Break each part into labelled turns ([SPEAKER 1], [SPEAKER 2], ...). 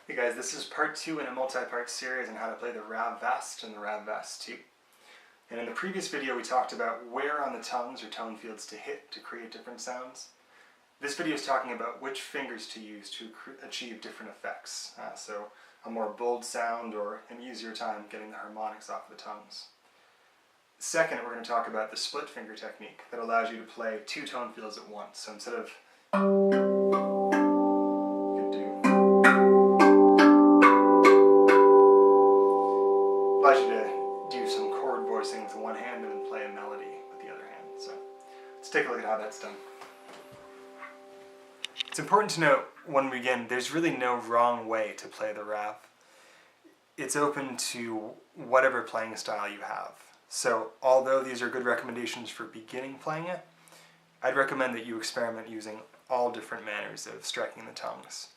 [SPEAKER 1] Hey guys, this is part 2 in a multi-part series on how to play the Rav Vast and the Rav Vast 2. And in the previous video we talked about where on the tongues or tone fields to hit to create different sounds. This video is talking about which fingers to use to achieve different effects. So a more bold sound or an easier time getting the harmonics off the tongues. Second, we're going to talk about the split finger technique that allows you to play 2 tone fields at once. So instead of allows you to do some chord voicing with one hand and then play a melody with the other hand. So let's take a look at how that's done. It's important to note when we begin, there's really no wrong way to play the Rav. It's open to whatever playing style you have. So although these are good recommendations for beginning playing it, I'd recommend that you experiment using all different manners of striking the tongues.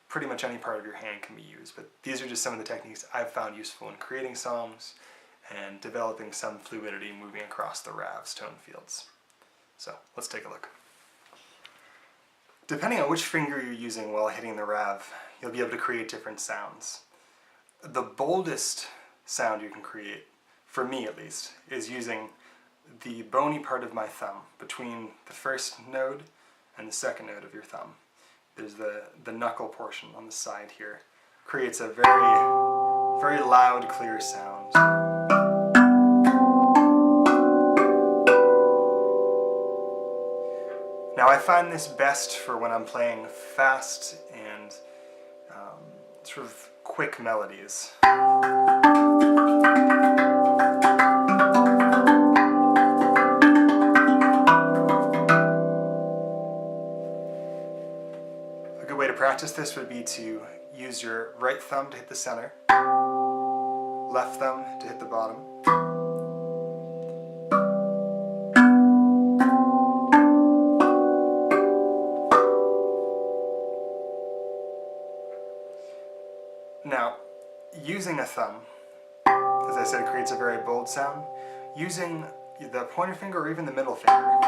[SPEAKER 1] Pretty much any part of your hand can be used, but these are just some of the techniques I've found useful in creating songs and developing some fluidity moving across the Rav's tone fields. So let's take a look. Depending on which finger you're using while hitting the Rav, you'll be able to create different sounds. The boldest sound you can create, for me at least, is using the bony part of my thumb between the first node and the second node of your thumb. There's the knuckle portion on the side here. Creates a very loud, clear sound. Now I find this best for when I'm playing fast and sort of quick melodies. Practice this would be to use your right thumb to hit the center, left thumb to hit the bottom, now using a thumb, as I said, creates a very bold sound. Using the pointer finger or even the middle finger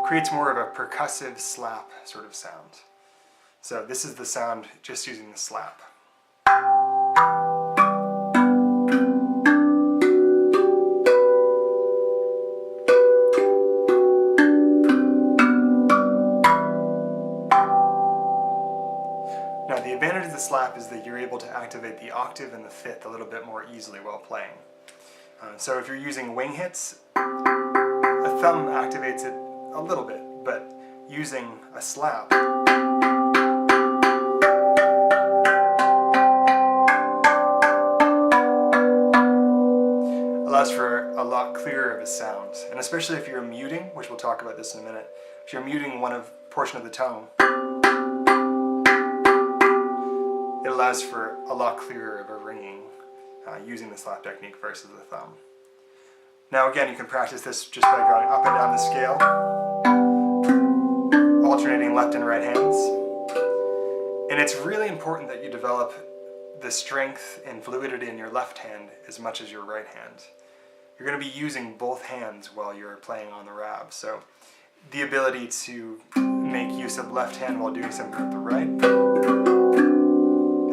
[SPEAKER 1] creates more of a percussive slap sort of sound. So this is the sound just using the slap. Now the advantage of the slap is that you're able to activate the octave and the fifth a little bit more easily while playing. So if you're using wing hits, a thumb activates it a little bit, but using a slap allows for a lot clearer of a sound. And especially if you're muting, which we'll talk about this in a minute, if you're muting portion of the tongue, it allows for a lot clearer of a ringing using the slap technique versus the thumb. Now again, you can practice this just by going up and down the scale, alternating left and right hands. And it's really important that you develop the strength and fluidity in your left hand as much as your right hand. You're going to be using both hands while you're playing on the Rav, so the ability to make use of left hand while doing something with the right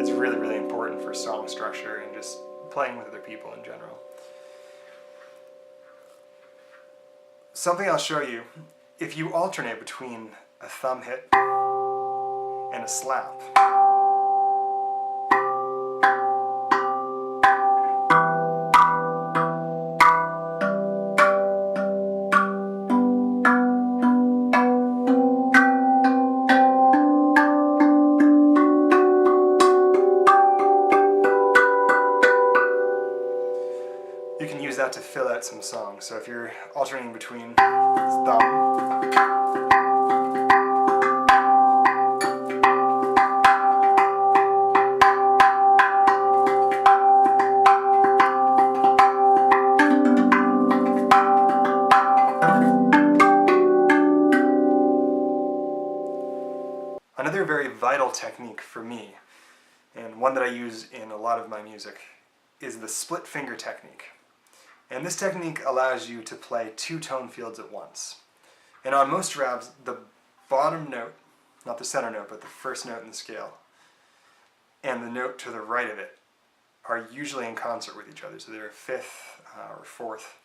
[SPEAKER 1] is really, really important for song structure and just playing with other people in general. Something I'll show you, if you alternate between a thumb hit and a slap, you can use that to fill out some songs. So if you're alternating between thumb another very vital technique for me, and one that I use in a lot of my music, is the split finger technique. And this technique allows you to play 2 tone fields at once. And on most Ravs, the bottom note, not the center note, but the first note in the scale, and the note to the right of it are usually in concert with each other, so they're a fifth or fourth.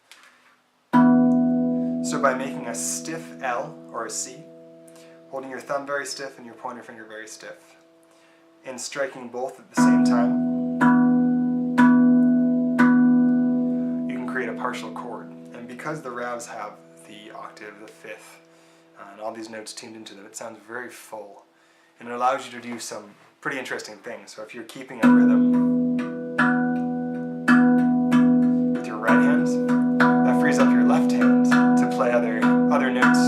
[SPEAKER 1] So by making a stiff L or a C, holding your thumb very stiff and your pointer finger very stiff, and striking both at the same time, you can create a partial chord. And because the Ravs have the octave, the fifth, and all these notes tuned into them, it sounds very full. And it allows you to do some pretty interesting things. So if you're keeping a rhythm with your right hand, that frees up your left hand to play other notes.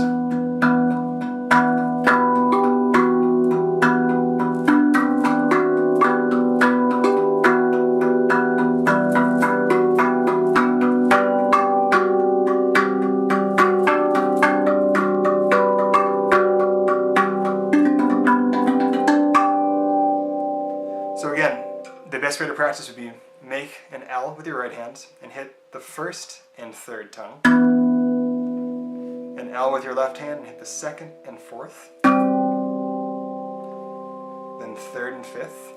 [SPEAKER 1] So again, the best way to practice would be make an L with your right hand and hit the first and third tongue. An L with your left hand and hit the second and fourth. Then third and fifth.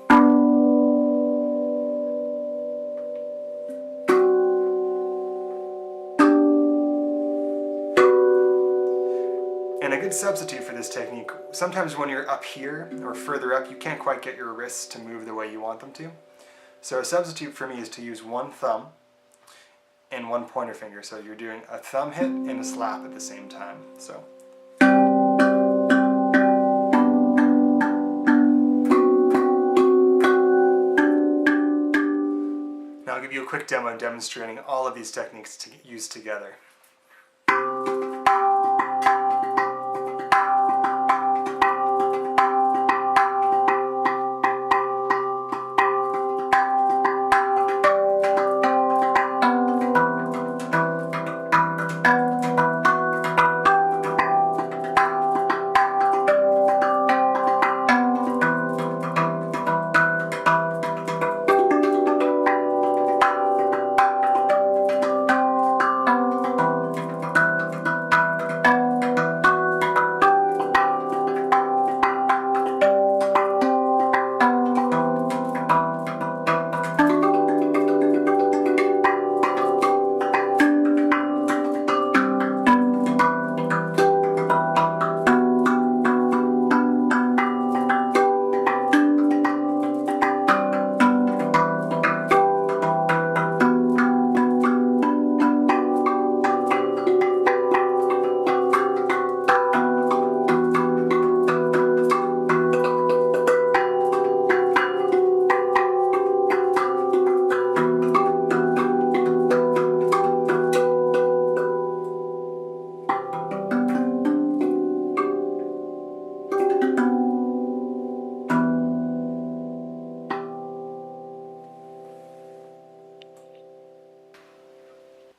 [SPEAKER 1] And a good substitute for this technique, sometimes when you're up here or further up, you can't quite get your wrists to move the way you want them to. So a substitute for me is to use one thumb and one pointer finger. So you're doing a thumb hit and a slap at the same time. So. Now I'll give you a quick demo demonstrating all of these techniques to use together.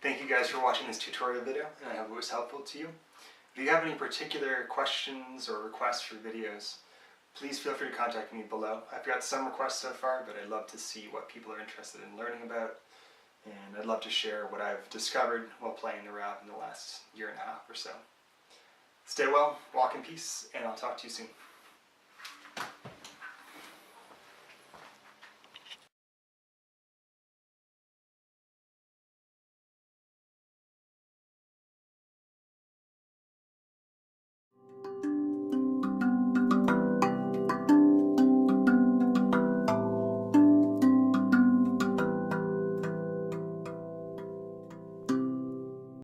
[SPEAKER 1] Thank you guys for watching this tutorial video, and I hope it was helpful to you. If you have any particular questions or requests for videos, please feel free to contact me below. I've got some requests so far, but I'd love to see what people are interested in learning about, and I'd love to share what I've discovered while playing the Rav in the last year and a half or so. Stay well, walk in peace, and I'll talk to you soon.